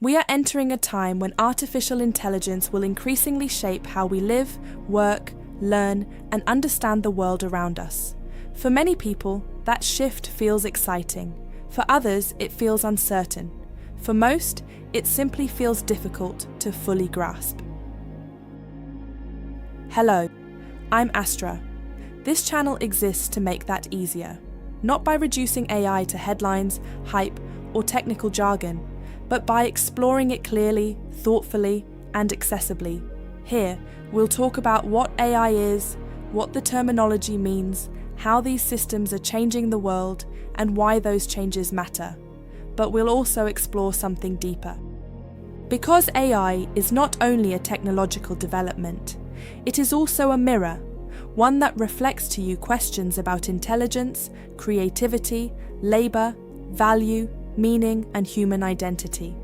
We are entering a time when artificial intelligence will increasingly shape how we live, work, learn, and understand the world around us. For many people, that shift feels exciting. For others, it feels uncertain. For most, it simply feels difficult to fully grasp. Hello, I'm Astra. This channel exists to make that easier, not by reducing AI to headlines, hype, or technical jargon, but by exploring it clearly, thoughtfully, and accessibly. Here, we'll talk about what AI is, what the terminology means, how these systems are changing the world, and why those changes matter. But we'll also explore something deeper. Because AI is not only a technological development, it is also a mirror, one that reflects to you questions about intelligence, creativity, labor, value, meaning, and human identity.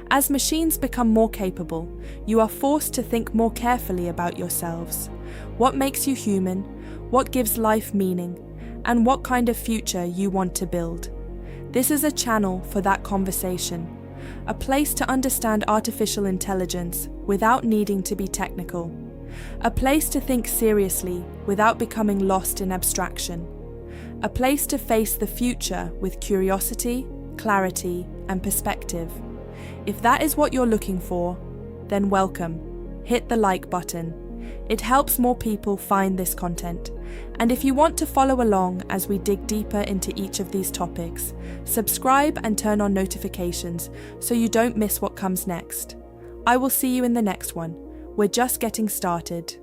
As machines become more capable, you are forced to think more carefully about yourselves. What makes you human? What gives life meaning? And what kind of future you want to build? This is a channel for that conversation, a place to understand artificial intelligence without needing to be technical, a place to think seriously without becoming lost in abstraction, a place to face the future with curiosity, clarity, and perspective. If that is what you're looking for, then welcome. Hit the like button. It helps more people find this content. And if you want to follow along as we dig deeper into each of these topics, subscribe and turn on notifications so you don't miss what comes next. I will see you in the next one. We're just getting started.